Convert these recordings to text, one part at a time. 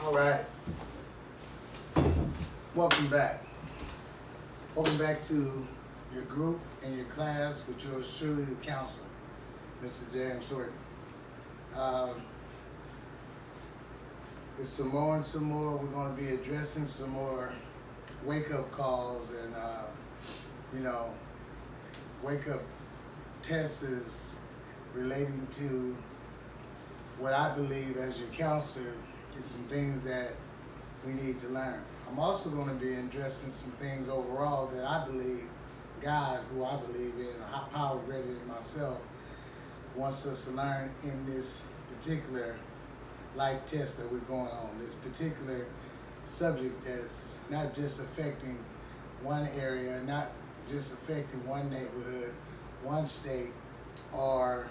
All right. Welcome back. Welcome back to your group and your class with yours truly, the counselor, Mr. James Horton. It's some more and some more. We're going to be addressing some more wake-up calls and, wake-up tests relating to what I believe as your counselor is some things that we need to learn. I'm also going to be addressing some things overall that I believe God, who I believe in, a high power greater than myself, wants us to learn in this particular life test that we're going on, this particular subject that's not just affecting one area, not just affecting one neighborhood, one state, or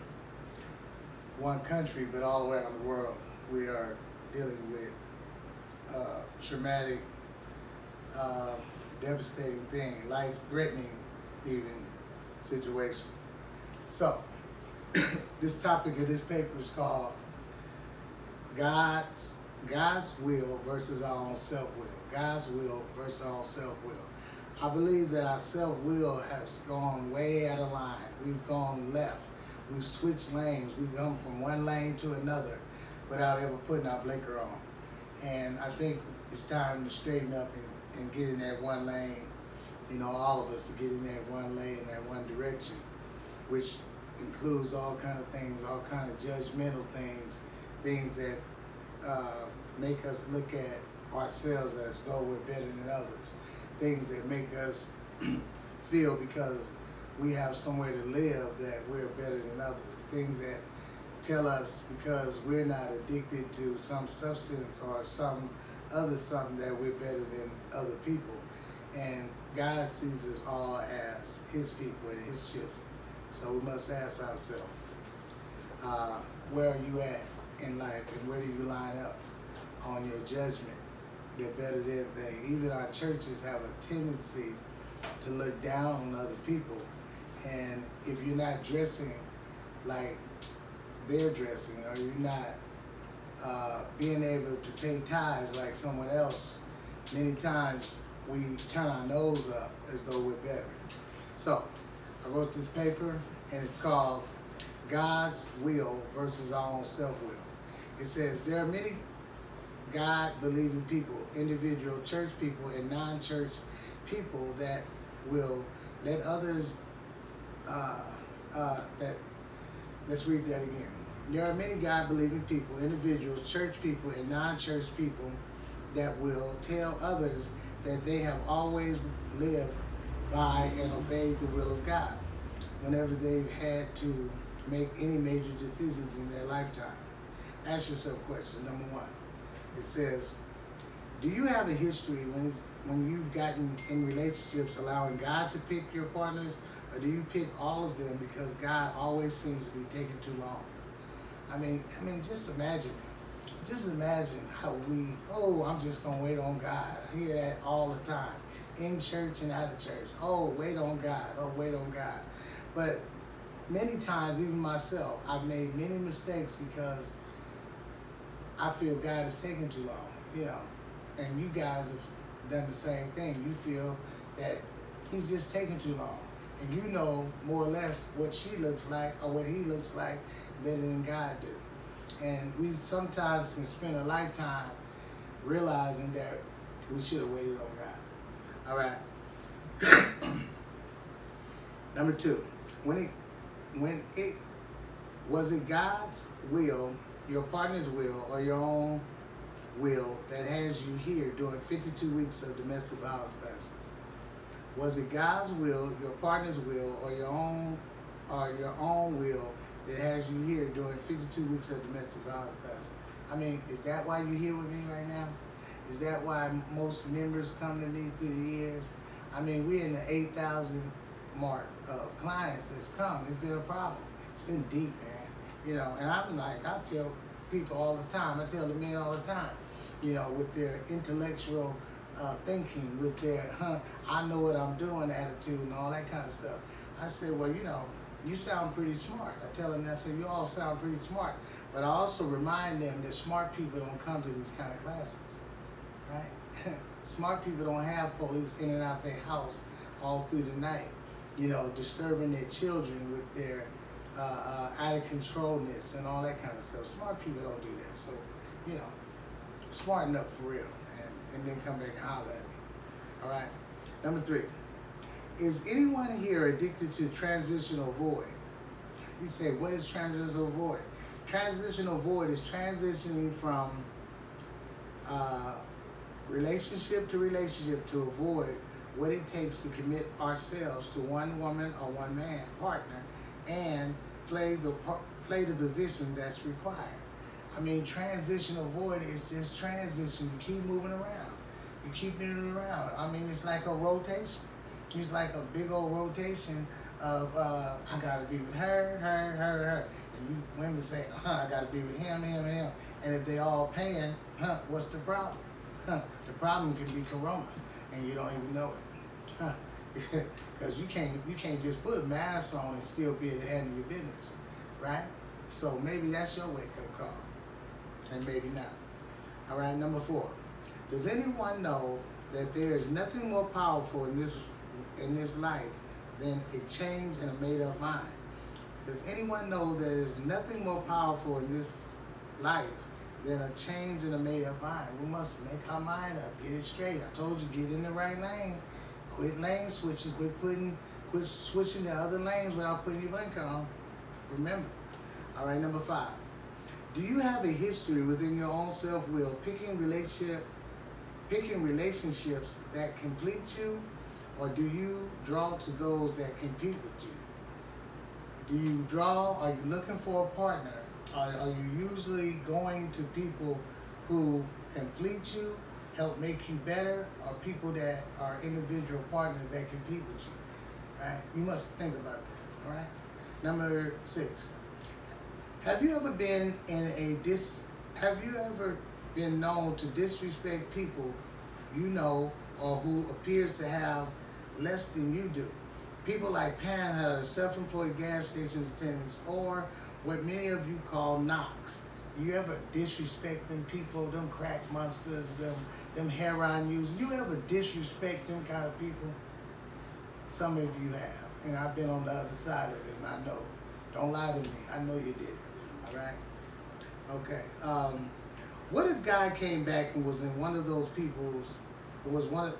one country, but all the way around the world. We are dealing with traumatic, devastating thing, life-threatening even situation. So, this topic of this paper is called God's will versus our own self-will. God's will versus our own self-will. I believe that our self-will has gone way out of line. We've gone left. We've switched lanes. We've gone from one lane to another without ever putting our blinker on. And I think it's time to straighten up and get in that one lane, all of us to get in that one lane, that one direction, which includes all kind of things, all kind of judgmental things, things that make us look at ourselves as though we're better than others, things that make us feel because we have somewhere to live that we're better than others, things that tell us because we're not addicted to some substance or some other something that we're better than other people. And God sees us all as His people and His children. So we must ask ourselves, where are you at in life and where do you line up on your judgment? They're better than anything. Even our churches have a tendency to look down on other people. And if you're not dressing like they're dressing, or you're not being able to pay tithes like someone else, many times we turn our nose up as though we're better. So I wrote this paper and it's called God's Will versus Our Own Self-Will. It says there are many God-believing people, individual church people and non-church people that will let others, let's read that again. There are many God-believing people, individuals, church people, and non-church people that will tell others that they have always lived by and obeyed the will of God whenever they've had to make any major decisions in their lifetime. Ask yourself question number one. It says, do you have a history when you've gotten in relationships allowing God to pick your partners, or do you pick all of them because God always seems to be taking too long? I mean, just imagine it. Just imagine how I'm just going to wait on God. I hear that all the time, in church and out of church. Oh, wait on God. Oh, wait on God. But many times, even myself, I've made many mistakes because I feel God is taking too long, And you guys have done the same thing. You feel that He's just taking too long. And you know more or less what she looks like or what he looks like better than God do. And we sometimes can spend a lifetime realizing that we should have waited on God. All right. Number two, was it God's will, your partner's will, or your own will that has you here doing 52 weeks of domestic violence classes? Was it God's will, your partner's will, or your own will that has you here doing 52 weeks of domestic violence classes? I mean, is that why you're here with me right now? Is that why most members come to me through the years? I mean, we're in the 8,000 mark of clients that's come. It's been a problem. It's been deep, man. And I'm like, I tell people all the time, I tell the men all the time, with their intellectual thinking, with their, I know what I'm doing attitude and all that kind of stuff. I said, well, you sound pretty smart. I tell them, I say, you all sound pretty smart. But I also remind them that smart people don't come to these kind of classes, right? Smart people don't have police in and out their house all through the night, disturbing their children with their out of controlness and all that kind of stuff. Smart people don't do that. So, smarten up for real, and then come back and holler at me. All right. Number 3. Is anyone here addicted to transitional void? You say, what is transitional void? Transitional void is transitioning from relationship to relationship to avoid what it takes to commit ourselves to one woman or one man partner and play the position that's required. I mean, transitional void is just transition. You keep moving around. You keep moving around. I mean, it's like a rotation. It's like a big old rotation of I gotta be with her. And you women say, I gotta be with him. And if they all paying, what's the problem? The problem can be corona, and you don't even know it. Because you can't just put a mask on and still be able to handle your business, right? So maybe that's your wake-up call, and maybe not. All right, number 4. Does anyone know that there is nothing more powerful in this life than a change and a made-up mind? Does anyone know there is nothing more powerful in this life than a change and a made-up mind? We must make our mind up, get it straight. I told you, get in the right lane. Quit lane switching. Quit switching to other lanes without putting your blinker on. Remember. All right, number 5. Do you have a history within your own self-will picking relationships that complete you, or do you draw to those that compete with you? Do you draw? Are you looking for a partner? Are you usually going to people who complete you, help make you better, or people that are individual partners that compete with you? Right? You must think about that. All right. Number 6. Have you ever been known to disrespect people you know or who appears to have less than you do? People like panhandlers, self-employed gas stations attendants, or what many of you call knocks. You ever disrespect them people, them crack monsters, them heroin users? You ever disrespect them kind of people? Some of you have, and I've been on the other side of it, and I know. Don't lie to me. I know you did it. All right? Okay. What if God came back and was in one of those people's, was one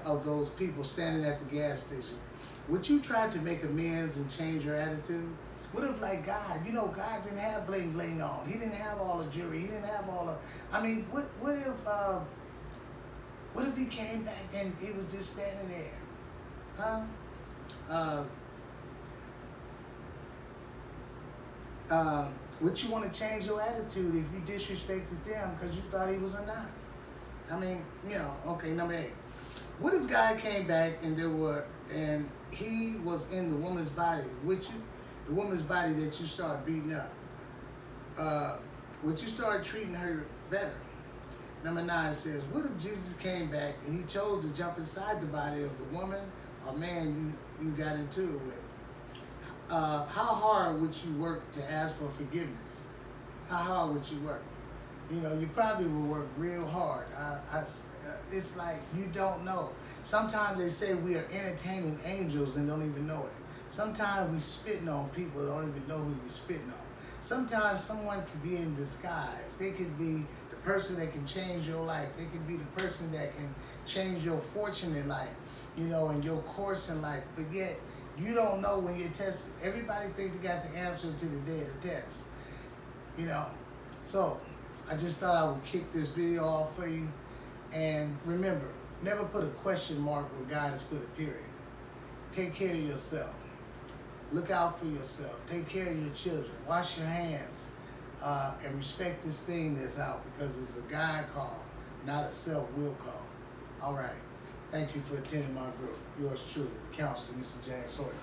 of those people standing at the gas station? Would you try to make amends and change your attitude? What if, like God, God didn't have bling bling on. He didn't have all the jewelry. He didn't have all the. I mean, what if he came back and it was just standing there, huh? Would you want to change your attitude if you disrespected them because you thought he was a knock? I mean, okay, number 8. What if God came back and he was in the woman's body with you? The woman's body that you start beating up. Would you start treating her better? Number 9 says, what if Jesus came back and he chose to jump inside the body of the woman or man you got into it with? How hard would you work to ask for forgiveness? How hard would you work? You probably would work real hard. It's like you don't know. Sometimes they say we are entertaining angels and don't even know it. Sometimes we spitting on people that don't even know who we're spitting on. Sometimes someone could be in disguise. They could be the person that can change your life. They could be the person that can change your fortune in life, and your course in life. But yet, you don't know when you're tested. Everybody thinks they got the answer to the day of the test. So I just thought I would kick this video off for you. And remember, never put a question mark where God has put a period. Take care of yourself. Look out for yourself. Take care of your children. Wash your hands. And respect this thing that's out, because it's a God call, not a self-will call. All right. Thank you for attending my group. Yours truly, the counselor, Mr. James Hoyer.